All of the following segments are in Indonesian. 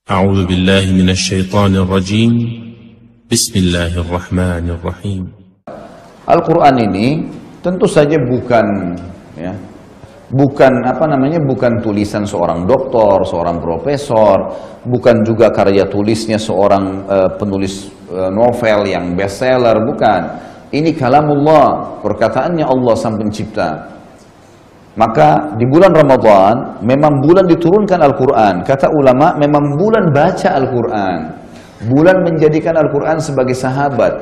أعوذ بالله من الشيطان الرجيم بسم الله الرحمن الرحيم. Al-Quran ini tentu saja bukan bukan tulisan seorang doktor, seorang profesor, bukan juga karya tulisnya seorang penulis novel yang bestseller, bukan. Ini kalamullah, perkataannya Allah Sang Pencipta. Maka di bulan Ramadan memang bulan diturunkan Al-Quran. Kata ulama memang bulan baca Al-Quran, bulan menjadikan Al-Quran sebagai sahabat.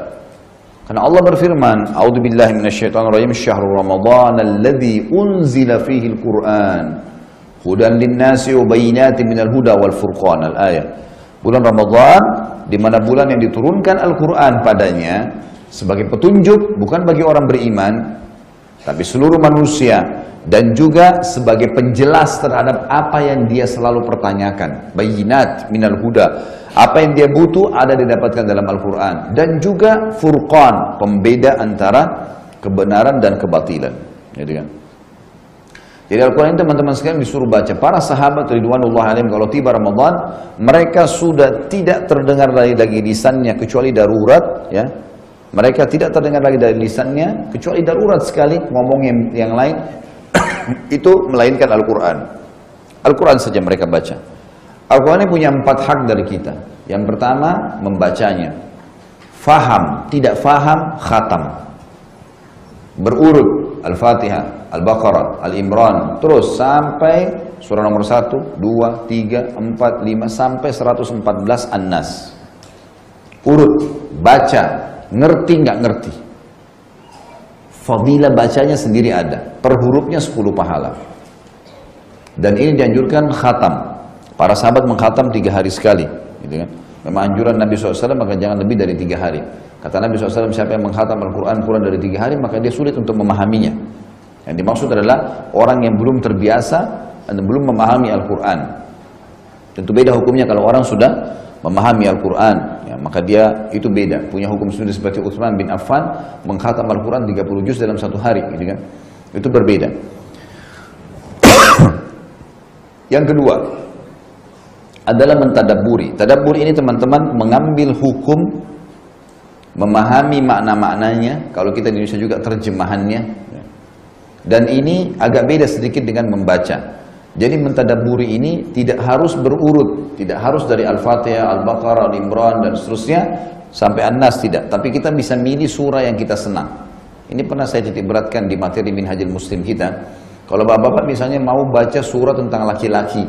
Karena Allah berfirman, A'udzubillahi minasyaitonirrajim, syahrul Ramadan alladzi unzila fihi al-Quran hudan linnasi wa bayyinatin minal huda wal furqan. Al-ayat. Bulan Ramadan di mana bulan yang diturunkan Al-Quran padanya sebagai petunjuk bukan bagi orang beriman tapi seluruh manusia, dan juga sebagai penjelas terhadap apa yang dia selalu pertanyakan. Bayyinat minal huda, apa yang dia butuh ada didapatkan dalam Al-Quran. Dan juga furqan, pembeda antara kebenaran dan kebatilan. Jadi Al-Quran teman-teman sekalian disuruh baca. Para sahabat ridwanullah alaihim kalau tiba Ramadan, mereka sudah tidak terdengar lagi lisannya kecuali darurat, ya. Mereka tidak terdengar lagi dari lisannya kecuali darurat sekali ngomong yang lain itu melainkan Al-Quran. Al-Quran saja mereka baca. Al-Quran ini punya 4 hak dari kita. Yang pertama, membacanya. Faham, tidak faham, khatam. Berurut, Al-Fatihah, Al-Baqarah, Al-Imran, terus sampai surah nomor 1, 2, 3, 4, 5, sampai 114 An-Nas. Urut, baca, ngerti nggak ngerti. Fadilah bacanya sendiri ada, per hurufnya 10 pahala. Dan ini dianjurkan khatam. Para sahabat mengkhatam 3 hari sekali, gitu kan. Memang anjuran Nabi SAW, maka jangan lebih dari 3 hari. Kata Nabi SAW, siapa yang mengkhatam Al-Quran kurang dari 3 hari, maka dia sulit untuk memahaminya. Yang dimaksud adalah orang yang belum terbiasa dan belum memahami Al-Quran. Tentu beda hukumnya kalau orang sudah memahami Al-Quran, ya, maka dia itu beda, punya hukum sendiri. Seperti Utsman bin Affan mengkhatam Al-Quran 30 juz dalam 1 hari, gitu kan? Itu berbeda. Yang kedua adalah mentadabburi. Tadabbur ini teman-teman mengambil hukum, memahami makna-maknanya. Kalau kita di Indonesia juga terjemahannya. Dan ini agak beda sedikit dengan membaca. Jadi mentadabburi ini tidak harus berurut, tidak harus dari Al-Fatihah, Al-Baqarah, Al-Imran dan seterusnya sampai An-Nas, tidak. Tapi kita bisa milih surah yang kita senang. Ini pernah saya titik beratkan di materi Minhajul Muslim kita. Kalau bapak-bapak misalnya mau baca surah tentang laki-laki,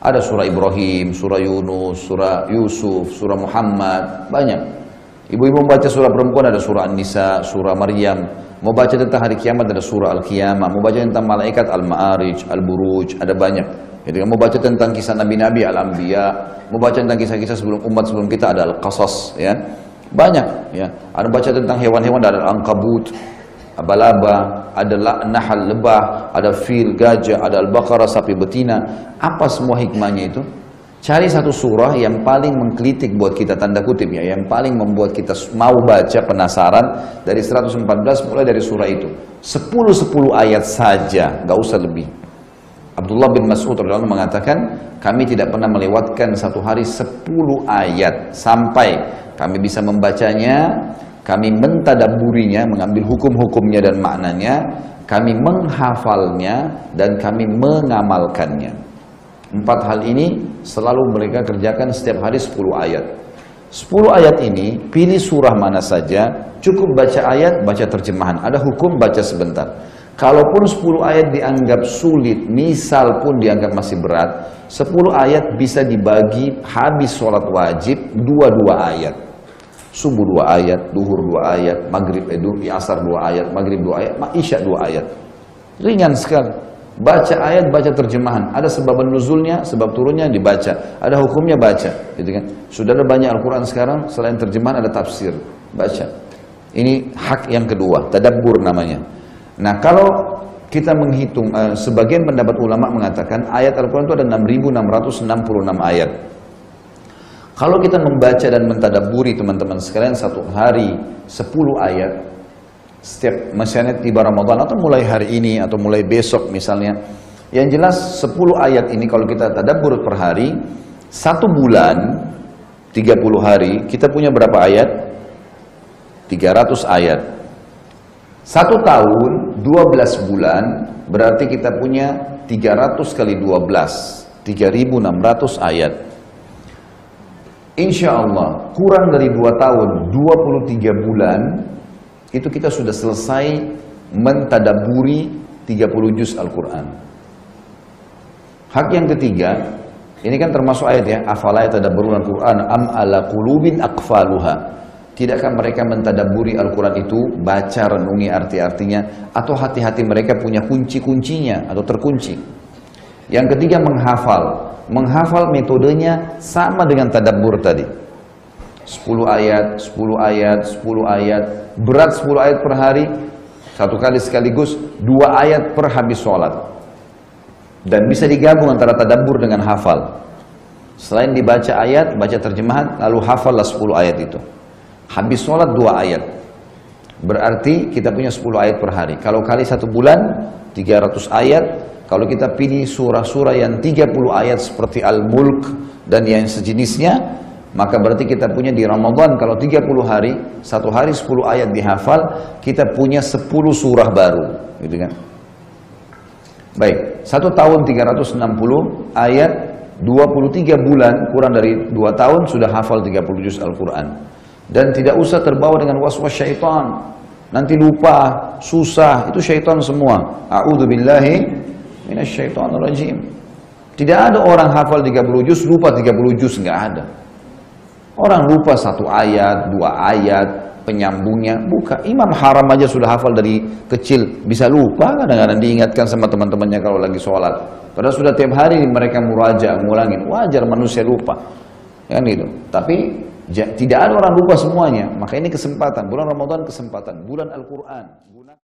ada surah Ibrahim, surah Yunus, surah Yusuf, surah Muhammad, banyak. Ibu-ibu membaca surah perempuan ada surah An-Nisa, surah Maryam. Mau baca tentang hari kiamat ada surah Al-Qiyamah. Mau baca tentang malaikat Al-Ma'arij, Al-Buruj, ada banyak. Jadi mau baca tentang kisah Nabi-Nabi, Al-Anbiya. Mau baca tentang kisah-kisah sebelum kita ada Al-Qasas, ya. Banyak, ya. Ada baca tentang hewan-hewan ada Al-Ankabut, Abalaba, ada Nahal, lebah, ada fil, gajah, ada Al-Baqarah, sapi betina. Apa semua hikmahnya itu? Cari satu surah yang paling menggelitik buat kita, tanda kutip ya, yang paling membuat kita mau baca, penasaran. Dari 114 mulai dari surah itu 10 ayat saja, gak usah lebih. Abdullah bin Mas'ud radhiyallahu anhu mengatakan, kami tidak pernah melewatkan satu hari 10 ayat sampai kami bisa membacanya, kami mentadabburinya, mengambil hukum-hukumnya dan maknanya, kami menghafalnya dan kami mengamalkannya. 4 hal ini selalu mereka kerjakan setiap hari 10 ayat. 10 ayat ini, pilih surah mana saja, cukup baca ayat, baca terjemahan. Ada hukum, baca sebentar. Kalaupun 10 ayat dianggap sulit, misal pun dianggap masih berat, 10 ayat bisa dibagi habis sholat wajib 2 ayat. Subuh 2 ayat, duhur 2 ayat, maghrib, asar 2 ayat, maghrib 2 ayat, isya 2 ayat. Ringan sekali. Baca ayat, baca terjemahan. Ada sebab nuzulnya, sebab turunnya dibaca. Ada hukumnya baca, gitu kan? Sudah ada banyak Al-Quran sekarang, selain terjemahan ada tafsir. Baca. Ini hak yang kedua, tadabbur namanya. Nah, kalau kita menghitung, sebagian pendapat ulama mengatakan ayat Al-Quran itu ada 6.666 ayat. Kalau kita membaca dan mentadabburi teman-teman sekalian satu hari 10 ayat, setiap misalnya tiba Ramadan atau mulai hari ini atau mulai besok misalnya, yang jelas 10 ayat ini kalau kita tadabbur per hari 1 bulan 30 hari kita punya berapa ayat? 300 ayat. 1 tahun 12 bulan berarti kita punya 300 kali 12 3.600 ayat. Insya Allah kurang dari 2 tahun 23 bulan itu kita sudah selesai mentadaburi 30 juz Al-Quran. Hak yang ketiga, ini kan termasuk ayat ya, afala yatadabbaruna Al-Quran am ala qulubin aqfaluha. Tidakkah mereka mentadaburi Al-Quran itu, baca, renungi arti-artinya, atau hati-hati mereka punya kunci-kuncinya atau terkunci. Yang ketiga menghafal. Menghafal metodenya sama dengan tadabbur tadi. 10 ayat, 10 ayat, 10 ayat, berat 10 ayat per hari, 1 kali sekaligus, 2 ayat per habis sholat. Dan bisa digabung antara tadabbur dengan hafal. Selain dibaca ayat, baca terjemahan, lalu hafallah 10 ayat itu. Habis sholat 2 ayat. Berarti kita punya 10 ayat per hari. Kalau kali 1 bulan, 300 ayat. Kalau kita pilih surah-surah yang 30 ayat seperti Al-Mulk dan yang sejenisnya, maka berarti kita punya di Ramadan, kalau 30 hari, 1 hari 10 ayat dihafal, kita punya 10 surah baru. Gitu kan? Baik, 1 tahun 360 ayat, 23 bulan, kurang dari 2 tahun sudah hafal 30 juz Al-Quran. Dan tidak usah terbawa dengan waswas syaitan. Nanti lupa, susah, itu syaitan semua. A'udzubillahi minasyaitonir rajim. Tidak ada orang hafal 30 juz, lupa 30 juz, nggak ada. Orang lupa 1 ayat, 2 ayat, penyambungnya, bukan. Imam Haram aja sudah hafal dari kecil, bisa lupa kadang-kadang diingatkan sama teman-temannya kalau lagi sholat. Padahal sudah tiap hari mereka muraja, ngulangin. Wajar manusia lupa, kan gitu. Tapi tidak ada orang lupa semuanya. Maka ini kesempatan, bulan Ramadan kesempatan, bulan Al-Quran.